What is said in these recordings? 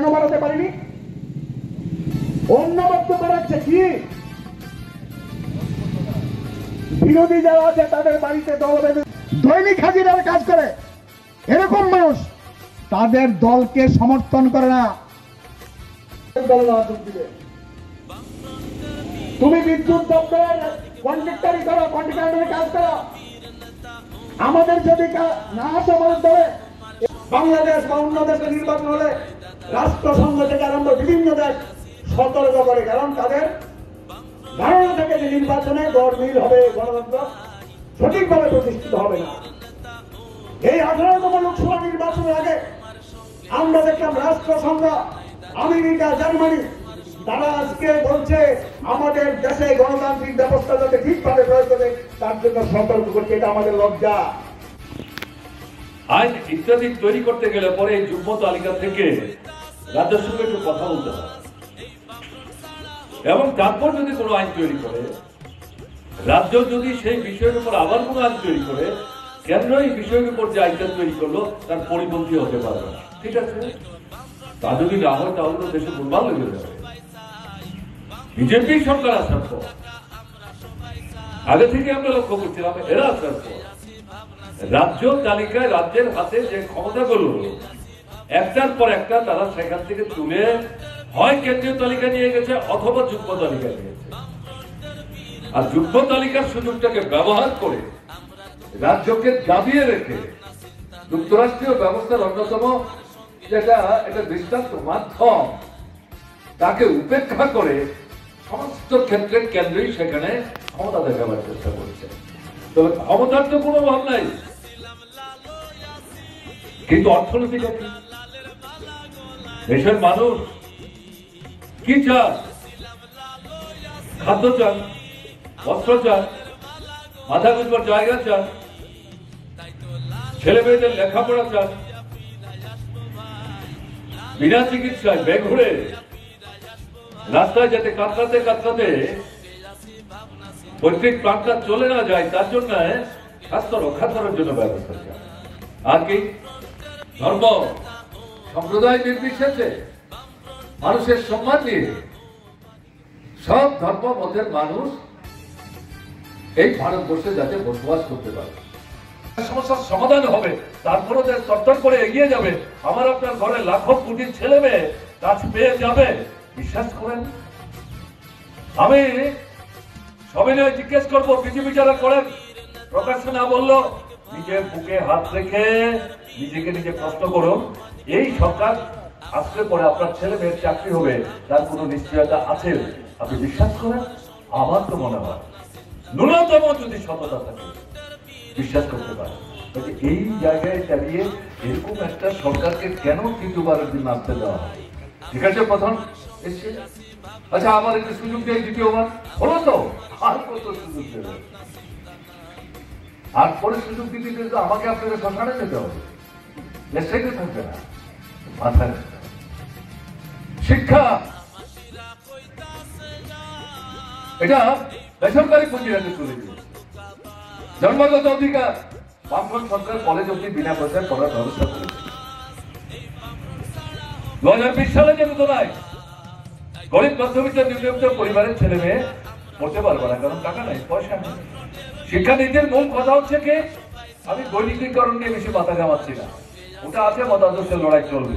কেন বাড়াতে পারিনি? অন্য বক্তব্য রাখছে কি? বিরোধী যারা আছে তাদের বাড়িতে দল বেঁধে দৈনিক হাজিরার কাজ করে এরকম মানুষ তাদের দলকে সমর্থন করে না। তুমি বিদ্যুৎ দপ্তরের কন্ট্রাক্টরি করো, কন্ট্রাক্টরের কাজ করো, আমাদের যদি না আসে আমাদের দলে বাংলাদেশ বা অন্য দেশের নির্বাচন হলে রাষ্ট্রসংঘ থেকে আরম্ভ বিভিন্ন দেশ সতর্ক করে, কারণ তাদের ধারণা থাকে যে নির্বাচনে গড়মিল হবে, গণতন্ত্র সঠিকভাবে প্রতিষ্ঠিত হবে না। এই 18তম লোকসভা নির্বাচনের আগে আমরা দেখলাম রাষ্ট্রসংঘ, আমেরিকা, জার্মানি তারা আজকে বলছে আমাদের দেশে গণতান্ত্রিক ব্যবস্থা যাতে ঠিকভাবে প্রয়োগ করে তার জন্য সতর্ক করছে। এটা আমাদের লজ্জা। আইন ইত্যাদি তৈরি করতে গেলে পরে এই যুগ্ম তালিকা থেকে রাজ্যের সঙ্গে একটু কথা বলতে হয় এবং তারপর যদি কোনো আইন তৈরি করে, রাজ্য যদি সেই বিষয়ের উপর আবার কোনো আইন তৈরি করে, কেন্দ্র এই বিষয়ের উপর যে আইনটা তৈরি করলো তার পরিপন্থী হতে পারবে না। ঠিক আছে, তা যদি না হয় তাহলে তো দেশে দুর্বল হয়ে যাবে। বিজেপি সরকার আসার পর আগে থেকে আমরা লক্ষ্য করছিলাম, এরা আসার পর রাজ্য তালিকায় রাজ্যের হাতে যে ক্ষমতাগুলো একটার পর একটা তারা সেখান থেকে তুলে হয় কেন্দ্রীয় তালিকা নিয়ে গেছে অথবা যুগ্ম তালিকা নিয়েছে। আর যুগ্ম তালিকার সুযোগটাকে ব্যবহার করে রাজ্যকে দাবিয়ে রেখে যুক্তরাষ্ট্রীয় ব্যবস্থার অন্যতম যেটা একটা দৃষ্টান্ত মাধ্যম তাকে উপেক্ষা করে সমস্ত ক্ষেত্রে কেন্দ্রই সেখানে ক্ষমতা দেখাবার চেষ্টা করছে। তবে ক্ষমতার তো কোনো ভাব নাই, কিন্তু অর্থনৈতিক দেশের মানুষ কি চান? খাদ্য চান, বস্ত্র চান, মাথা গুঁজবার জায়গা চান, ছেলে মেয়েদের লেখাপড়া চান, বিনা চিকিৎসায় বেঘুরে রাস্তায় যেতে কাতরাতে কাতরাতে পৈতৃক প্রাণটা চলে না যায় তার জন্য স্বাস্থ্য রক্ষা করার জন্য ব্যবস্থা চান। আর কি ধর্ম সম্প্রদায় নির্বিশেষে মানুষের সম্মান নিয়ে সব ধর্ম মতের মানুষ এই ভারতবর্ষে যাতে বসবাস করতে পারে, সমস্যার সমাধান হবে, তারপরে তরতর করে এগিয়ে যাবে। আমার আপনার ঘরে লাখো কোটি ছেলে মেয়ে কাজ পেয়ে যাবে, বিশ্বাস করেন? আমি সবিনয় জিজ্ঞেস করবো, বিজেপি যারা করেন প্রকাশ্যে না বললো নিজের বুকে হাত রেখে নিজেকে নিজে প্রশ্ন করুন, এই সরকার আসলে পরে আপনার ছেলে মেয়ের চাকরি হবে তার কোনো নিশ্চয়তা আছে? আপনি বিশ্বাস করেন? আমার তো মনে হয় ন্যূনতম যদি সততা থাকে বিশ্বাস করতে পারে। এই জায়গায় দাঁড়িয়ে এরকম একটা সরকারকে কেন তৃতীয়বারের দিন আসতে দেওয়া হয়? ঠিক আছে, প্রথম এসছে, আচ্ছা আমার একটু সুযোগ দেয়, দ্বিতীয়বার হলো তো আর কত সুযোগ দেবে? আর পরে সুযোগ দিতে দিতে আমাকে আপনাকে শ্মশানে যেতে হবে, দেশটাকে থাকবে না। মাথায় শিক্ষা এটা বেসরকারি পুঁজিরাতে তুলে দিয়েছে। জন্মগত অধিকার বামফ্রন্ট সরকার কলেজ অব্দি বিনা পয়সায় পড়ার ব্যবস্থা করেছে। 2020 সালে যে নয় গরিব মধ্যবিত্ত নিম্নবিত্ত পরিবারের ছেলে মেয়ে পড়তে পারবে না, কারণ টাকা নাই, পয়সা নেই। শিক্ষানীতির মূল কথা হচ্ছে কি, আমি বৈনিকীকরণ নিয়ে বেশি মাথা ঘামাচ্ছি না, ওটা আছে মতাদর্শের লড়াই চলবে,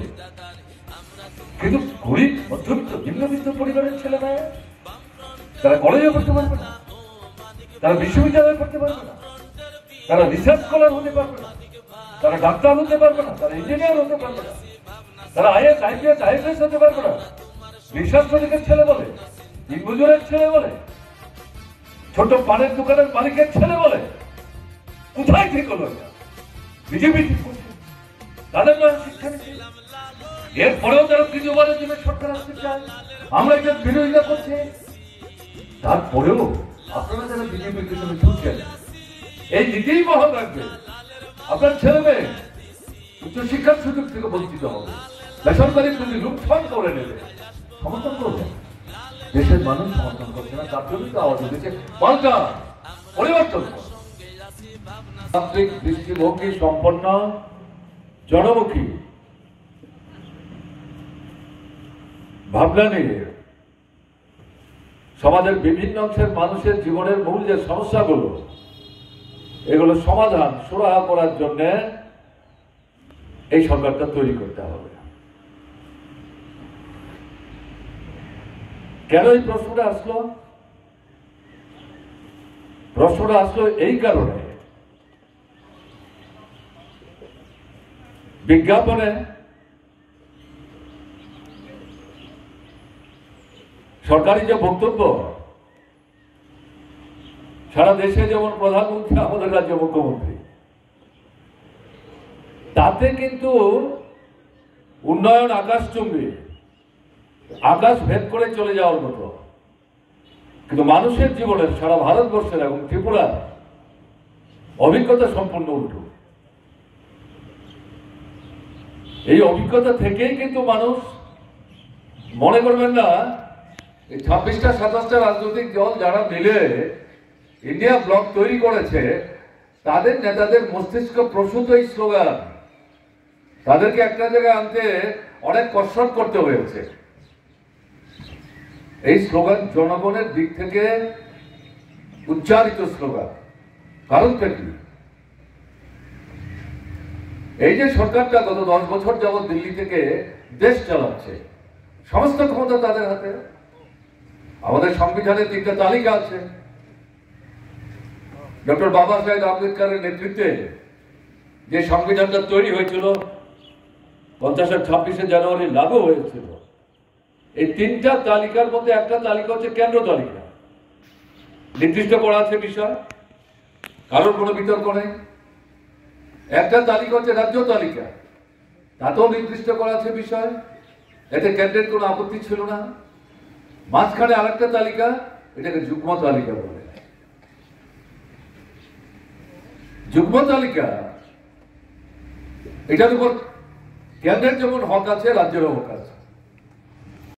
কিন্তু গরিব মধ্যবিত্ত নিম্নবিত্ত পরিবারের ছেলে মেয়ে তারা কলেজে পড়তে পারবে না, তারা বিশ্ববিদ্যালয়ে পড়তে পারবে না, তারা রিসার্চ স্কলার হতে পারবে না, তারা ডাক্তার হতে পারবে না, তারা ইঞ্জিনিয়ার হতে পারবে না, তারা আইএস আইপিএস আইএফএস হতে পারবে না। রিসার্চ শ্রমিকের ছেলে বলে, দিনমজুরের ছেলে বলে, ছোট পানের দোকানের মালিকের ছেলে বলে, কোথায় ঠিক হলো? বিজেপি ঠিক করছে, তাদের নয় শিক্ষা নীতি। এরপরেও তারা তৃতীয়বারের জন্য সরকার আসতে চায়, আমরা এটা বিরোধিতা করছি। তারপরেও আপনারা যারা বিজেপির পিছনে ছুটছেন, এই নীতিই বহাল রাখবে। আপনার ছেলে মেয়ে উচ্চশিক্ষার সুযোগ থেকে বঞ্চিত হবে, বেসরকারি পুঁজি লুণ্ঠন করে নেবে, সমর্থন করবে। দেশের মানুষ সমর্থন করছে না, তার জন্য তো আওয়াজ উঠেছে পাল্টা পরিবর্তন। তান্ত্রিক দৃষ্টিভঙ্গি সম্পন্ন জনমুখী ভাবনা নিয়ে সমাজের বিভিন্ন অংশের মানুষের জীবনের মূল যে সমস্যাগুলো, এগুলো সমাধান সুরাহা করার জন্য এই সরকারটা তৈরি করতে হবে। কেন এই প্রশ্নটা আসলো? প্রশ্নটা আসলো এই কারণে, বিজ্ঞাপনে সরকারি যে বক্তব্য, সারা দেশে যেমন প্রধানমন্ত্রী, আমাদের রাজ্য মুখ্যমন্ত্রী, তাতে কিন্তু উন্নয়ন আকাশচুম্বী, আকাশ ভেদ করে চলে যাওয়ার মতো, কিন্তু মানুষের জীবনের, সারা ভারতবর্ষের এবং ত্রিপুরার অভিজ্ঞতা সম্পূর্ণ উল্টো। এই অভিজ্ঞতা থেকেই কিন্তু মানুষ, মনে করবেন না এই 26টা 27টা রাজনৈতিক দল যারা মিলে ইন্ডিয়া ব্লক তৈরি করেছে, তাদের নেতাদের মস্তিষ্ক প্রসূত এই স্লোগান, তাদেরকে একটা জায়গায় আনতে অনেক কসরত করতে হয়েছে। এই স্লোগান জনগণের দিক থেকে উচ্চারিত স্লোগান। কারণটা কি? এই যে সরকারটা গত 10 বছর যাবৎ দিল্লি থেকে দেশ চালাচ্ছে, সমস্ত ক্ষমতা তাদের হাতে। আমাদের সংবিধানের 3টা তালিকা আছে। ডক্টর বাবা সাহেব আম্বেদকরের নেতৃত্বে যে সংবিধানটা তৈরি হয়েছিল, 50 আর 26শে জানুয়ারি লাগু হয়েছিল, এই 3টা তালিকার মধ্যে একটা তালিকা হচ্ছে কেন্দ্র তালিকা। নির্দিষ্ট করা আছে বিষয়, কারোর কোনো বিতর্ক নেই। একটা তালিকা হচ্ছে রাজ্য তালিকা, তাতেও নির্দিষ্ট করা আছে বিষয়, এতে কেন্দ্রের কোনো আপত্তি ছিল না। মাঝখানে আরেকটা তালিকা, এটাকে যুগ্ম তালিকা বলে। যুগ্ম তালিকা, এটার উপর কেন্দ্রের যেমন হক আছে, রাজ্যেরও হক আছে।